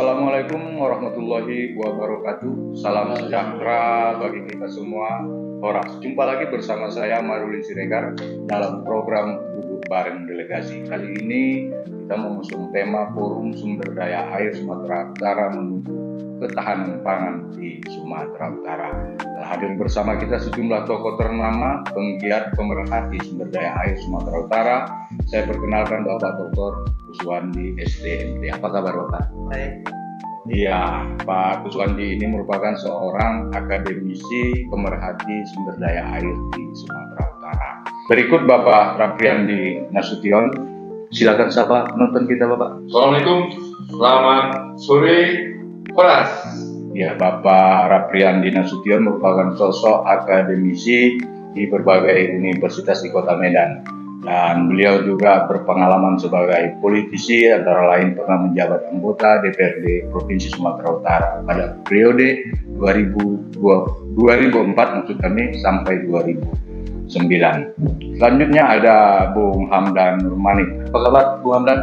Assalamualaikum warahmatullahi wabarakatuh. Salam sejahtera bagi kita semua. Horas, jumpa lagi bersama saya Maruli Siregar dalam program Duduk Bareng Delegasi. Kali ini kita mengusung tema Forum Sumber Daya Air Sumatera Utara menuju ketahanan pangan di Sumatera Utara. Hadir bersama kita sejumlah tokoh ternama, penggiat pemerhati sumber daya air Sumatera Utara. Saya perkenalkan Bapak Dr. Kuswandi STMT. Apa kabar Bapak? Baik. Iya, Pak Kuswandi ini merupakan seorang akademisi pemerhati sumber daya air di Sumatera Utara. Berikut Bapak Rapriandi Nasution. Silakan sapa penonton kita Bapak. Assalamualaikum, selamat sore, Horas. Ya, Bapak Rapriandi Nasution merupakan sosok akademisi di berbagai universitas di Kota Medan. Dan beliau juga berpengalaman sebagai politisi, antara lain pernah menjabat anggota DPRD Provinsi Sumatera Utara pada periode 2004 maksud kami sampai 2009. Selanjutnya ada Bung Hamdan Nurmanik. Apa kabar Bung Hamdan?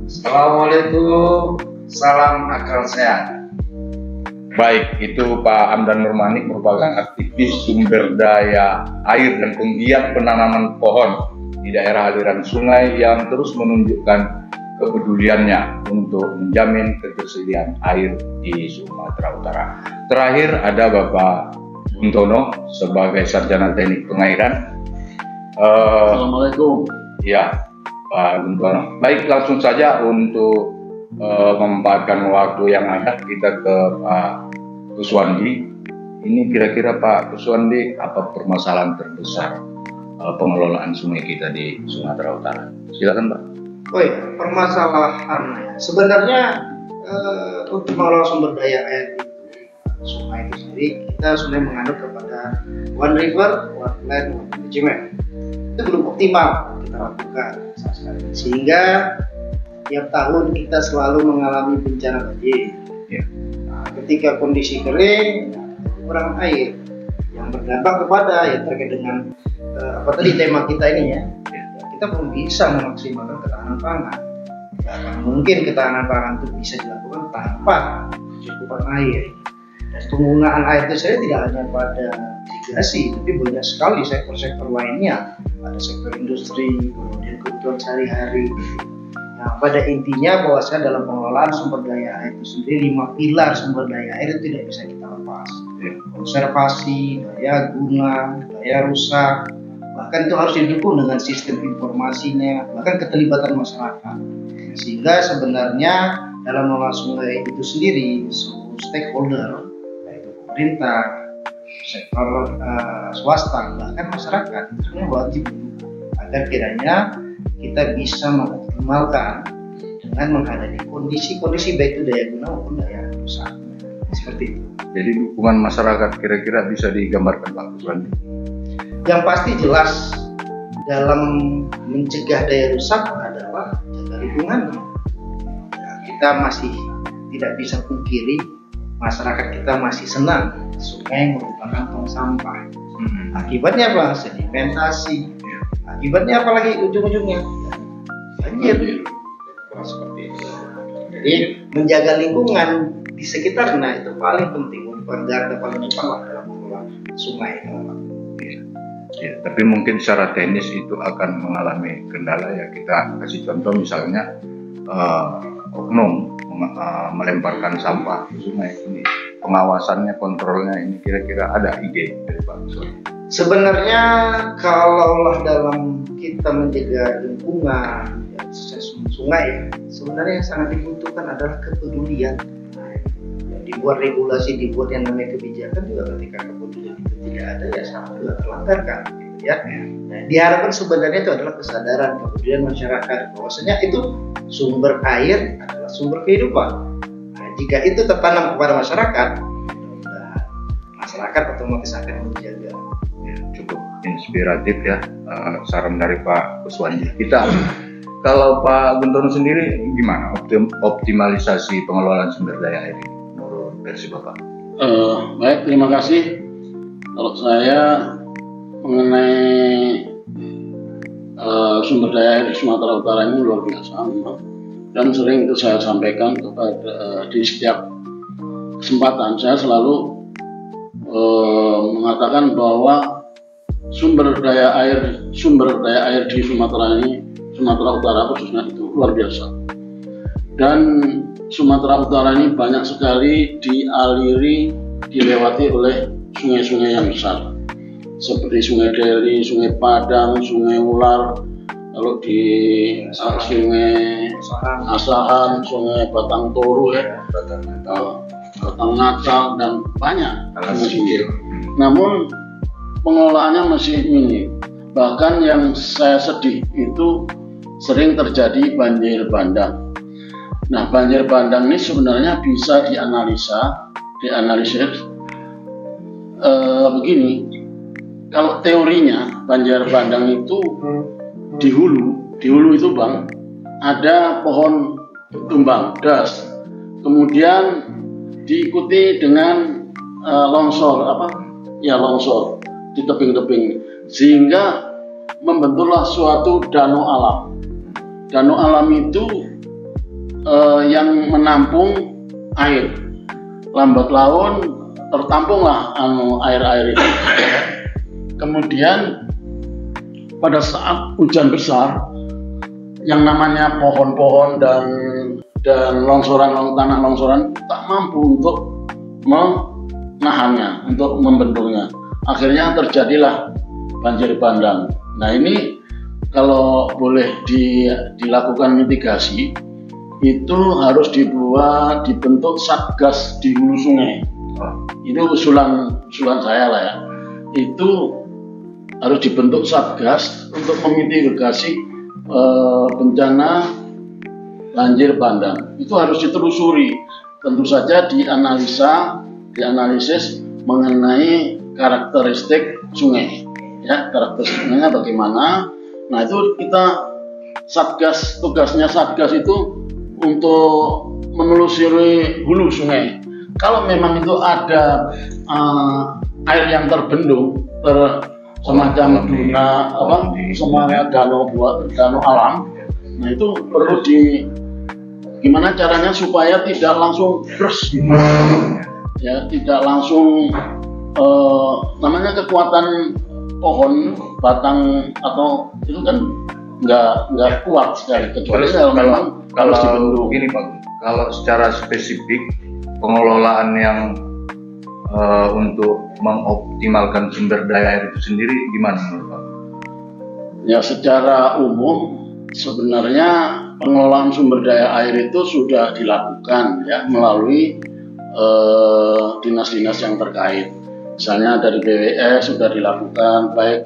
Assalamualaikum, salam akal sehat. Baik, itu Pak Hamdan Nurmanik merupakan aktivis sumber daya air dan penggiat penanaman pohon di daerah aliran sungai yang terus menunjukkan kepeduliannya untuk menjamin ketersediaan air di Sumatera Utara. Terakhir ada Bapak Guntono sebagai sarjana teknik pengairan. Assalamualaikum. Ya, Pak Guntono. Baik, langsung saja untuk memanfaatkan waktu yang ada kita ke Pak Kuswandi. Ini kira-kira Pak Kuswandi apa permasalahan terbesar pengelolaan sungai kita di Sumatera Utara? Silakan Pak. Permasalahan sebenarnya untuk mengelola sumber daya air di sungai itu sendiri, kita sudah menganut kepada one river, one land, one management. Itu belum optimal kita lakukan sehingga tiap tahun kita selalu mengalami bencana banjir. Nah, ketika kondisi kering, kurang air yang berdampak kepada yang terkait dengan tema kita ini ya, kita belum bisa memaksimalkan ketahanan pangan. Tidak mungkin ketahanan pangan itu bisa dilakukan tanpa cukupan air. Dan penggunaan air itu saya tidak hanya pada irigasi, tapi banyak sekali sektor-sektor lainnya. Ada sektor industri, kemudian kebutuhan sehari-hari. Nah, pada intinya bahwasanya dalam pengelolaan sumber daya air itu sendiri 5 pilar sumber daya air itu tidak bisa kita lepas. Konservasi, daya guna, daya rusak, bahkan itu harus didukung dengan sistem informasinya, bahkan keterlibatan masyarakat. Sehingga sebenarnya dalam mengelola sungai itu sendiri, seluruh stakeholder, yaitu pemerintah, sektor swasta, bahkan masyarakat itu sebenarnya wajib agar kiranya kita bisa mengoptimalkan dengan menghadapi kondisi-kondisi baik itu daya guna maupun daya rusak. Seperti itu. Jadi dukungan masyarakat kira-kira bisa digambarkan Pak Kuswandi? Yang pasti jelas dalam mencegah daya rusak adalah jaga lingkungan. Nah, kita masih tidak bisa pungkiri masyarakat kita masih senang sungai merupakan tong sampah. Akibatnya apa? Sedimentasi. Akibatnya apalagi ujung-ujungnya banjir. Seperti itu. Jadi menjaga lingkungan di sekitar, nah itu paling penting untuk garda paling depan dalam mengelola sungai. Ya, tapi mungkin secara teknis itu akan mengalami kendala ya. Kita kasih contoh misalnya oknum melemparkan sampah ke sungai ini, pengawasannya, kontrolnya ini kira-kira ada ide dari Pak Kuswandi? Sebenarnya kalaulah dalam kita menjaga lingkungan sungai, sebenarnya yang sangat dibutuhkan adalah kepedulian. Dibuat regulasi, dibuat yang namanya kebijakan juga ketika kepedulian itu tidak ada ya sama juga terlanggarkan gitu ya. Nah, diharapkan sebenarnya itu adalah kesadaran kepedulian masyarakat bahwasanya itu sumber air adalah sumber kehidupan. Nah, jika itu tertanam kepada masyarakat, masyarakat otomatis akan menjaga. Ya, cukup inspiratif ya saran dari Pak Kuswandi. Kita kalau Pak Guntono sendiri gimana optimalisasi pengelolaan sumber daya air ini menurut versi Bapak? Baik, terima kasih. Kalau saya mengenai sumber daya air di Sumatera Utara ini luar biasa. dan sering itu saya sampaikan kepada di setiap kesempatan. Saya selalu mengatakan bahwa sumber daya air di Sumatera Utara khususnya itu luar biasa, dan Sumatera Utara ini banyak sekali dilewati oleh sungai-sungai yang besar seperti Sungai Deli, Sungai Padang, Sungai Ular, lalu di Sungai Asahan, Sungai Batang Toru ya, Batang Natal, dan banyak. Namun pengelolaannya masih minim. Bahkan yang saya sedih itu sering terjadi banjir bandang. Nah, banjir bandang ini sebenarnya bisa dianalisis begini. Kalau teorinya banjir bandang itu di hulu itu Bang, ada pohon tumbang das, kemudian diikuti dengan longsor di tebing-tebing, sehingga membentuklah suatu danau alam. Danau alam itu yang menampung air. Lambat laun tertampunglah air-air itu. Kemudian pada saat hujan besar, yang namanya pohon-pohon dan tanah longsoran tak mampu untuk menahannya, untuk membendungnya. Akhirnya terjadilah banjir bandang. Nah, ini kalau boleh dilakukan mitigasi, itu harus dibentuk satgas di hulu sungai. Itu usulan saya lah ya. Itu harus dibentuk satgas untuk memitigasi bencana banjir bandang. Itu harus ditelusuri. Tentu saja dianalisis mengenai karakteristik sungai, ya, karakteristik sungainya bagaimana. Nah, itu kita tugasnya satgas itu untuk menelusuri hulu sungai. Kalau memang itu ada air yang terbendung, semacam danau alam, nah itu perlu gimana caranya supaya tidak langsung ya, tidak langsung namanya kekuatan pohon batang atau itu kan nggak kuat sekali, kecuali kalau dibendung. Gini Pak, kalau secara spesifik pengelolaan yang untuk mengoptimalkan sumber daya air itu sendiri gimana menurut Pak? Ya, secara umum sebenarnya pengelolaan sumber daya air itu sudah dilakukan ya melalui dinas-dinas yang terkait. Misalnya dari BWS sudah dilakukan, baik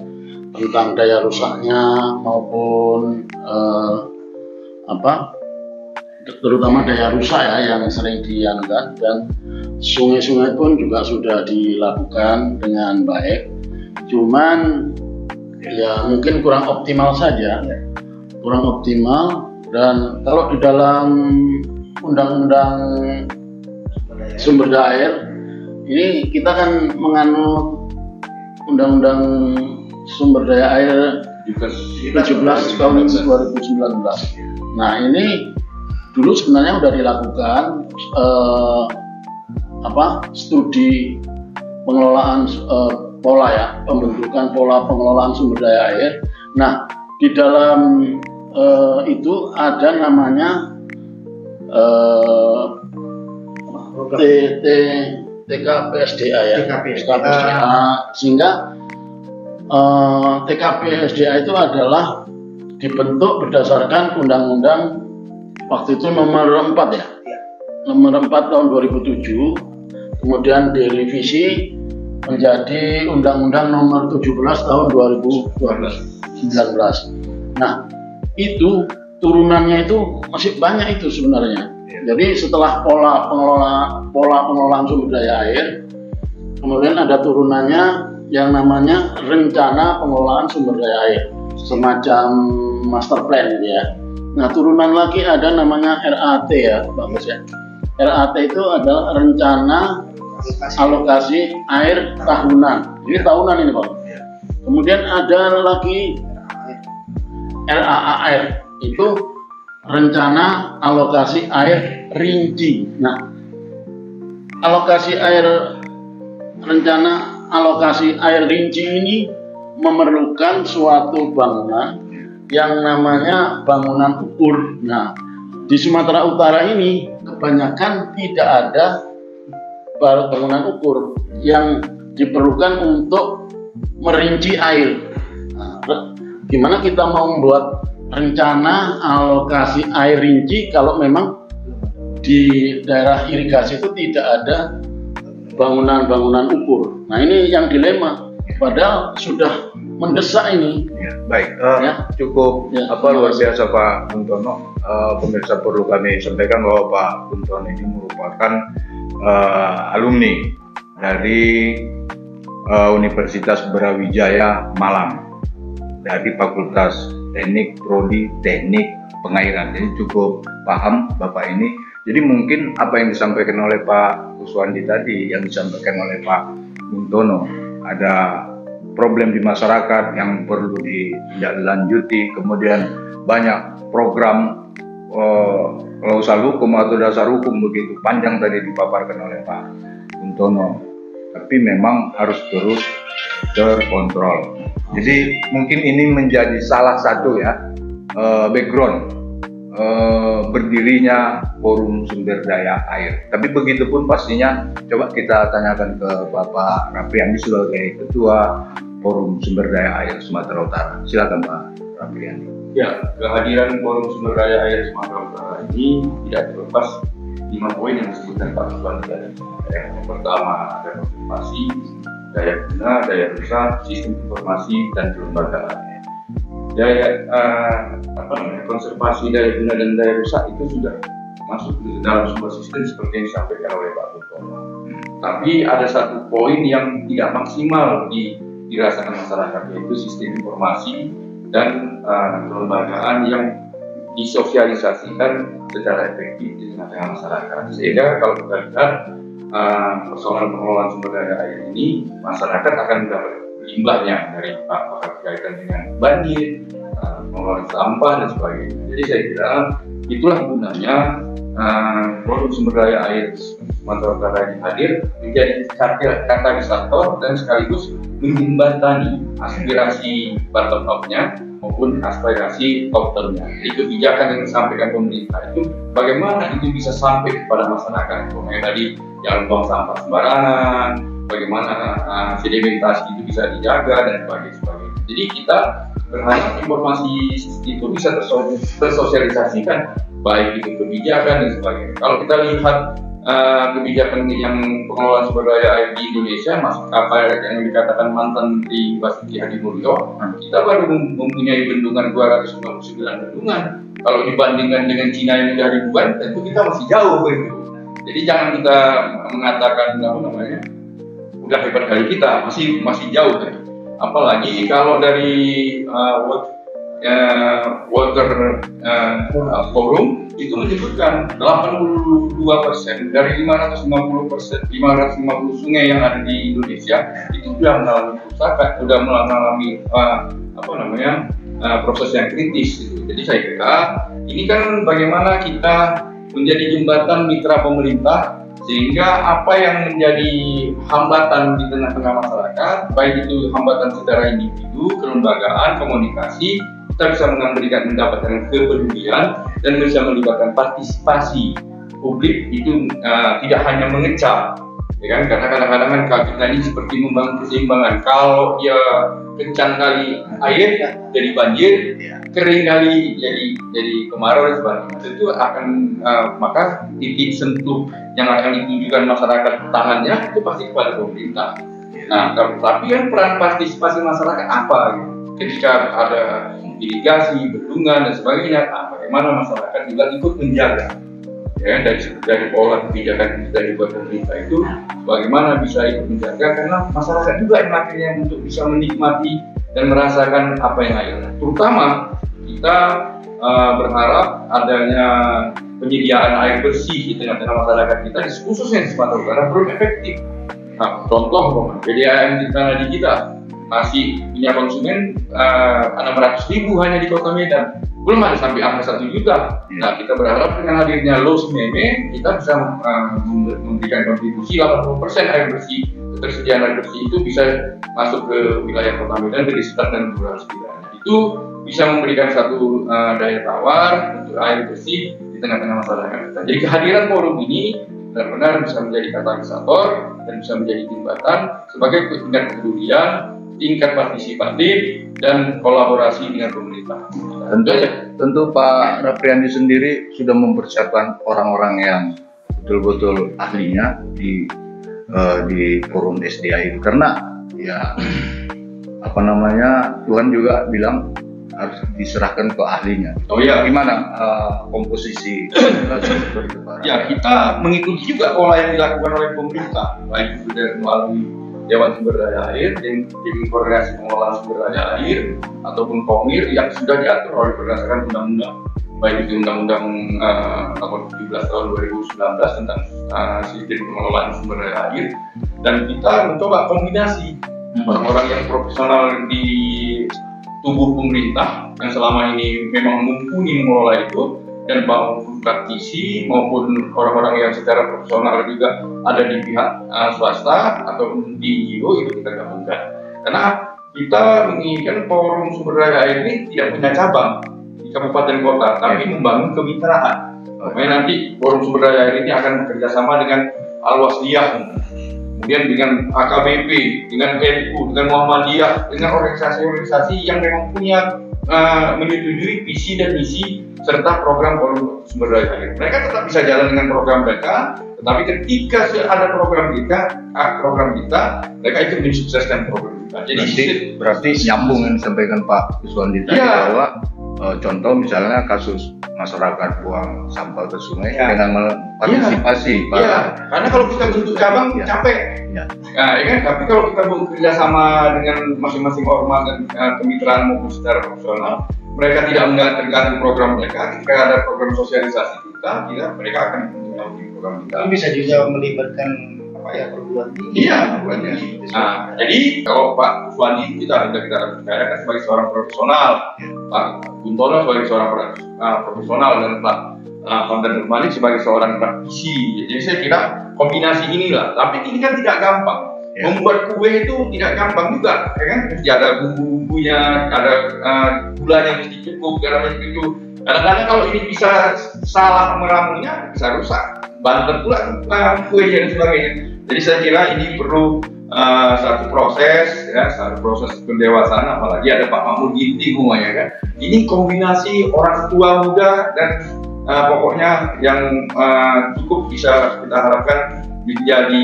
tentang daya rusaknya maupun terutama daya rusak ya yang sering diangkat, dan sungai-sungai pun juga sudah dilakukan dengan baik. Cuman ya mungkin kurang optimal saja, dan kalau di dalam undang-undang sumber daya air ini kita kan menganut undang-undang sumber daya air 17 tahun 2019. Nah, ini dulu sebenarnya sudah dilakukan studi pengelolaan pembentukan pola pengelolaan sumber daya air. Nah, di dalam itu ada namanya TKPSDA ya, TKPSDA, sehingga TKPSDA itu adalah dibentuk berdasarkan undang-undang waktu itu nomor 4 ya, nomor 4 tahun 2007, kemudian direvisi menjadi undang-undang nomor 17 tahun 2019. Nah, itu turunannya itu masih banyak itu sebenarnya. Jadi setelah pola pengelolaan sumber daya air, kemudian ada turunannya yang namanya rencana pengelolaan sumber daya air, semacam master plan ya. Nah, turunan lagi ada namanya RAT ya, bagus ya. RAT itu adalah rencana alokasi air tahunan. Ini tahunan ini Pak. Kemudian ada lagi RAAR, itu rencana alokasi air rinci. Nah, rencana alokasi air rinci ini memerlukan suatu bangunan yang namanya bangunan ukur. Nah, di Sumatera Utara ini kebanyakan tidak ada bangunan ukur yang diperlukan untuk merinci air. Nah, gimana kita mau membuat rencana alokasi air rinci kalau memang di daerah irigasi itu tidak ada bangunan-bangunan ukur. Nah, ini yang dilema, padahal sudah mendesak ini. Ya, baik, cukup luar biasa Pak Buntono. Pemirsa perlu kami sampaikan bahwa Pak Buntono ini merupakan alumni dari Universitas Brawijaya Malang dari Fakultas Teknik Prodi Teknik Pengairan. Jadi cukup paham Bapak ini. Jadi mungkin apa yang disampaikan oleh Pak Kuswandi tadi, yang disampaikan oleh Pak Buntono, ada problem di masyarakat yang perlu ditindaklanjuti, kemudian banyak program klausal hukum atau dasar hukum begitu panjang tadi dipaparkan oleh Pak Buntono, tapi memang harus terus terkontrol. Jadi mungkin ini menjadi salah satu background berdirinya Forum Sumber Daya Air. Tapi begitupun pastinya coba kita tanyakan ke Bapak Rapriandi sebagai Ketua Forum Sumber Daya Air Sumatera Utara. Silakan Pak Rapriandi. Ya, kehadiran Forum Sumber Daya Air Sumatera Utara ini tidak terlepas 5 poin yang disebutkan Pak Kuswandi tadi. Yang pertama ada konservasi, daya guna, daya rusak, sistem informasi dan kelembagaan. Konservasi daya guna dan daya rusak itu sudah masuk ke dalam sebuah sistem seperti yang disampaikan oleh Pak Buntono. Tapi ada satu poin yang tidak maksimal dirasakan masyarakat, yaitu sistem informasi dan kelembagaan yang disosialisasikan secara efektif di tengah-tengah masyarakat. Sehingga kalau kita lihat persoalan pengelolaan sumber daya air ini, masyarakat akan mendapat limbahnya dari berkaitan dengan banjir, pengelolaan sampah dan sebagainya. Jadi saya kira itulah gunanya Forum Sumber Daya Air Sumatera Utara ini hadir menjadi katalisator dan sekaligus menjembatani aspirasi bottom up-nya maupun aspirasi top down-nya. Jadi kebijakan yang disampaikan pemerintah itu bagaimana itu bisa sampai kepada masyarakat. Pokoknya tadi jangan buang sampah sembarangan, bagaimana sedimentasi itu bisa dijaga dan sebagainya. Jadi kita berharap informasi itu bisa tersosialisasikan, baik itu kebijakan dan sebagainya. Kalau kita lihat kebijakan yang pengelolaan sumber daya air di Indonesia, apa yang dikatakan mantan Menteri Basuki Hadimulyo, kita baru mempunyai bendungan 299 bendungan. Kalau dibandingkan dengan Cina yang sudah ribuan, tentu kita masih jauh begitu. Jadi jangan kita mengatakan udah hebat kali kita, masih jauh kan. Apalagi kalau dari Water Forum itu menyebutkan 82% dari 550 sungai yang ada di Indonesia itu sudah mengalami kerusakan, sudah mengalami proses yang kritis. Jadi saya kira ini kan bagaimana kita menjadi jembatan mitra pemerintah, sehingga apa yang menjadi hambatan di tengah-tengah masyarakat, baik itu hambatan secara individu, kelembagaan, komunikasi, kita bisa mendapatkan kepedulian dan bisa melibatkan partisipasi publik itu tidak hanya mengecam, ya kan? Karena kadang-kadang kan kita ini seperti membangun keseimbangan. Kalau dia kencang kali air jadi banjir, kering kali jadi kemarau dan sebagainya. Itu akan maka titik sentuh yang akan ditujukan masyarakat tangannya itu pasti kepada pemerintah. Nah, tapi kan peran partisipasi masyarakat apa? Ketika ada irigasi, bendungan dan sebagainya, bagaimana masyarakat juga ikut menjaga, ya, dari pola kebijakan yang sudah dibuat pemerintah itu, bagaimana bisa ikut menjaga, karena masyarakat juga yang akhirnya untuk bisa menikmati dan merasakan apa yang ada. Terutama kita berharap adanya penyediaan air bersih di tengah-tengah masyarakat kita, khususnya di Sumatera Utara, belum efektif. Nah, contoh PDAM di tanah di kita masih punya konsumen 600.000 hanya di Kota Medan, belum ada sampai angka 1 juta. Nah, kita berharap dengan hadirnya Los Meme kita bisa memberikan kontribusi 80% air bersih, ketersediaan air bersih itu bisa masuk ke wilayah Kota Medan dari sekitar dan Kelurahan Sembilan. Itu bisa memberikan satu daya tawar untuk air bersih di tengah-tengah masyarakat kita. Jadi kehadiran forum ini benar-benar bisa menjadi katalisator dan bisa menjadi jembatan sebagai tingkat kepedulian, tingkat partisipatif dan kolaborasi dengan pemerintah. Tentu Pak Rafriandi sendiri sudah mempersiapkan orang-orang yang betul-betul ahlinya di forum SDA itu, karena ya apa namanya, Tuhan juga bilang harus diserahkan ke ahlinya. Oh iya, gimana komposisi? Ya, kita mengikuti juga pola yang dilakukan oleh pemerintah, baik itu dari melalui Dewan Sumber Daya Air, tim koordinasi pengelolaan sumber daya air, ataupun KOMIR yang sudah diatur oleh berdasarkan undang-undang, baik itu Undang-Undang nomor 17 tahun 2019 tentang sistem pengelolaan sumber daya air, dan kita mencoba kombinasi orang-orang yang profesional di tubuh pemerintah yang selama ini memang mumpuni mengelola itu, dan maupun praktisi maupun orang-orang yang secara profesional juga ada di pihak swasta ataupun di NGO, itu kita gabungkan. Karena kita menginginkan forum sumber daya air ini tidak punya cabang di kabupaten kota, tapi membangun kemitraan. Makanya nanti forum sumber daya air ini akan bekerjasama dengan Al-Wasliyah, kemudian dengan AKBP, dengan NU, dengan Muhammadiyah, dengan organisasi-organisasi yang memang punya menyetujui visi dan misi serta program forum sumber daya air. Mereka tetap bisa jalan dengan program mereka, tetapi ketika ada program kita, mereka ikut mensukseskan program kita. Jadi berarti nyambung yang disampaikan Pak Kuswandi tadi, bahwa contoh misalnya kasus masyarakat buang sampah ke sungai dengan partisipasi. Karena kalau kita bentuk cabang capek. Nah, ya kan? Tapi kalau kita bekerja sama dengan masing-masing ormas dan kemitraan maupun secara profesional, mereka tidak terganggu program mereka. Ketika ada program sosialisasi mereka akan menyambung program kita. Ini bisa juga melibatkan perguruan tinggi. Iya, perguruan tinggi. Nah, jadi kalau Pak Kuswandi kita percayakan sebagai seorang profesional, Pak Guntono sebagai seorang profesional, dan Pak Founder Malik sebagai seorang praktisi. Jadi saya kira kombinasi inilah. Tapi ini kan tidak gampang. Membuat kue itu tidak gampang juga, ya kan? Mesti ada bumbu-bumbunya, ada gulanya mesti cukup, garamnya cukup. Kadang-kadang kalau ini bisa salah meramunya, bisa rusak. Banter pula kuenya dan sebagainya. Jadi saya kira ini perlu satu proses pendewasaan, apalagi ada Pak Mahmud Ginting semuanya kan. Ini kombinasi orang tua muda dan pokoknya yang cukup bisa kita harapkan menjadi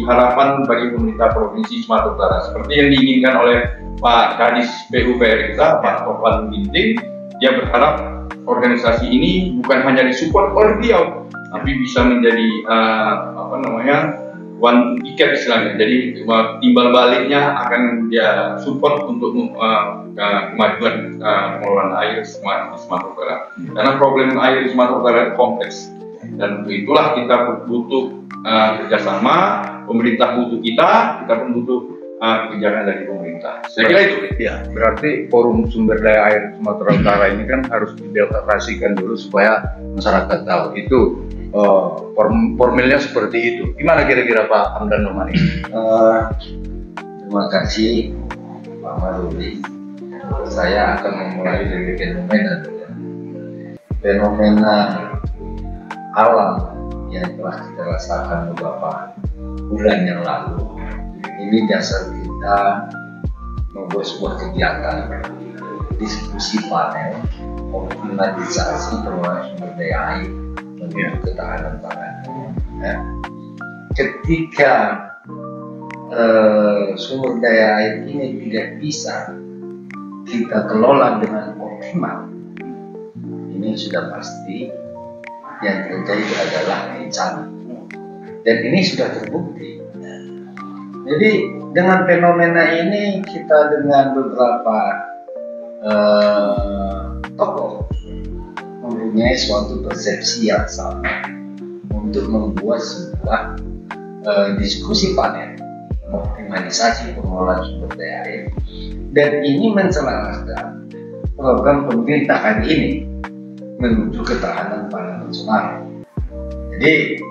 harapan bagi pemerintah Provinsi Sumatera Utara, seperti yang diinginkan oleh Pak Kadis PUPR kita, Pak Topan Ginting. Dia berharap organisasi ini bukan hanya disupport oleh beliau, tapi bisa menjadi one ticket istilahnya. Jadi timbal baliknya akan dia support untuk kemajuan pengelolaan air di Sumatera Utara. Karena problem air di Sumatera Utara kompleks, dan itulah kita butuh kerjasama. Pemerintah butuh kita pun butuh kebijakan dari pemerintah. Saya kira itu. Ya, berarti forum sumber daya air Sumatera Utara ini kan harus dideklarasikan dulu supaya masyarakat tahu itu formilnya seperti itu. Gimana kira-kira Pak Hamdan Nomani? Terima kasih Pak Maruli. Saya akan memulai dari fenomena alam yang telah kita rasakan beberapa bulan yang lalu. Ini dasar kita membuat sebuah kegiatan diskusi panel optimalisasi pengelolaan sumber daya air menuju ketahanan pangan. Ketika sumber daya air ini tidak bisa kita kelola dengan optimal, ini sudah pasti yang terjadi adalah bencana, dan ini sudah terbukti. Jadi dengan fenomena ini kita dengan beberapa tokoh mempunyai suatu persepsi yang sama untuk membuat sebuah diskusi panel optimalisasi pengelolaan sumber daya air, dan ini menselaraskan program pemerintah kali ini menuju ketahanan pangan nasional. Jadi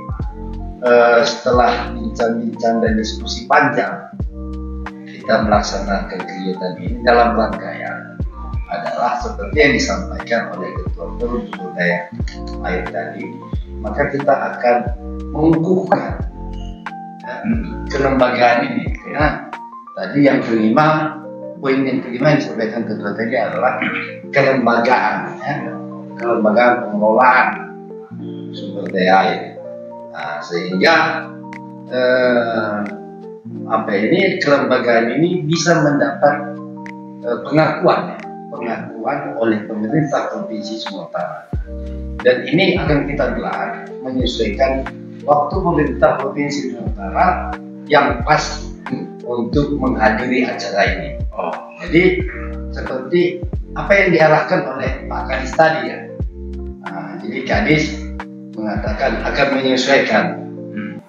setelah bincang-bincang dan diskusi panjang, kita melaksanakan kegiatan ini dalam rangkaian adalah seperti yang disampaikan oleh Ketua Forum Sumber Daya Air tadi, maka kita akan mengukuhkan kelembagaan ini. Karena tadi yang kelima, poin yang kelima yang disampaikan Ketua tadi adalah kelembagaan, kelembagaan pengelolaan sumber daya air. Nah, sehingga kelembagaan ini bisa mendapat pengakuan oleh pemerintah Provinsi Sumatera Utara. Dan ini akan kita gelar menyesuaikan waktu pemerintah Provinsi Sumatera Utara yang pas untuk menghadiri acara ini. Jadi seperti apa yang diarahkan oleh Pak Kadis tadi ya. Jadi Kadis mengatakan akan menyesuaikan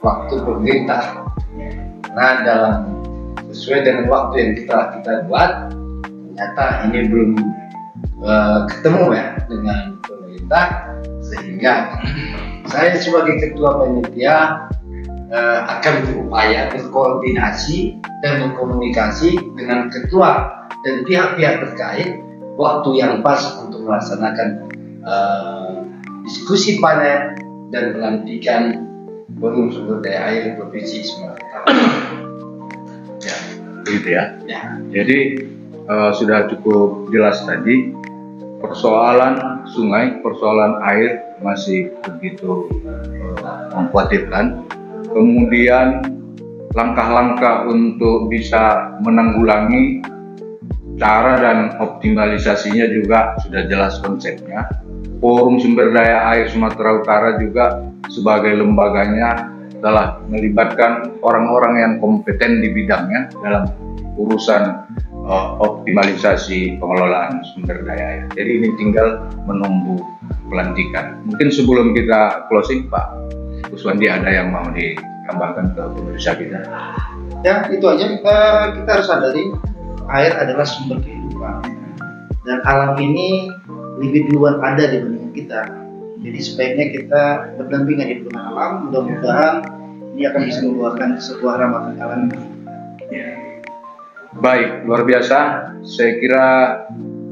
waktu pemerintah. Nah, sesuai dengan waktu yang kita buat, ternyata ini belum ketemu ya dengan pemerintah, sehingga saya sebagai ketua panitia akan berupaya berkoordinasi dan berkomunikasi dengan ketua dan pihak-pihak terkait waktu yang pas untuk melaksanakan diskusi panel dan pelantikan Forum Sumber Daya Air Provinsi Sumatera Utara. Ya, begitu ya. Jadi sudah cukup jelas tadi persoalan sungai, persoalan air masih begitu mengkhawatirkan. Kemudian langkah-langkah untuk bisa menanggulangi, cara dan optimalisasinya juga sudah jelas konsepnya. Forum Sumber Daya Air Sumatera Utara juga sebagai lembaganya telah melibatkan orang-orang yang kompeten di bidangnya dalam urusan optimalisasi pengelolaan sumber daya air. Jadi ini tinggal menunggu pelantikan. Mungkin sebelum kita closing, Pak Kuswandi, ada yang mau ditambahkan ke pemirsa kita? Ya, itu aja. Kita harus sadari air adalah sumber kehidupan, dan alam ini lebih duluan ada dibanding kita. Jadi sebaiknya kita berdampingan hidup dengan alam. Mudah-mudahan ini akan bisa mengeluarkan sebuah rahmatan alam. Baik, luar biasa. Saya kira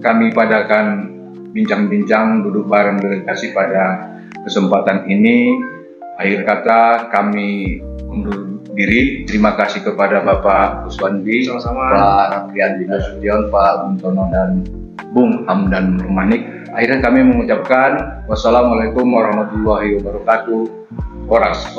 kami padakan bincang-bincang duduk bareng delegasi pada kesempatan ini. Akhir kata kami undur diri. Terima kasih kepada Bapak Kuswandi, Pak Riyandi Nasution, Pak Buntono, dan Bung Hamdan Rumanik. Akhirnya kami mengucapkan wassalamualaikum warahmatullahi wabarakatuh. Horas.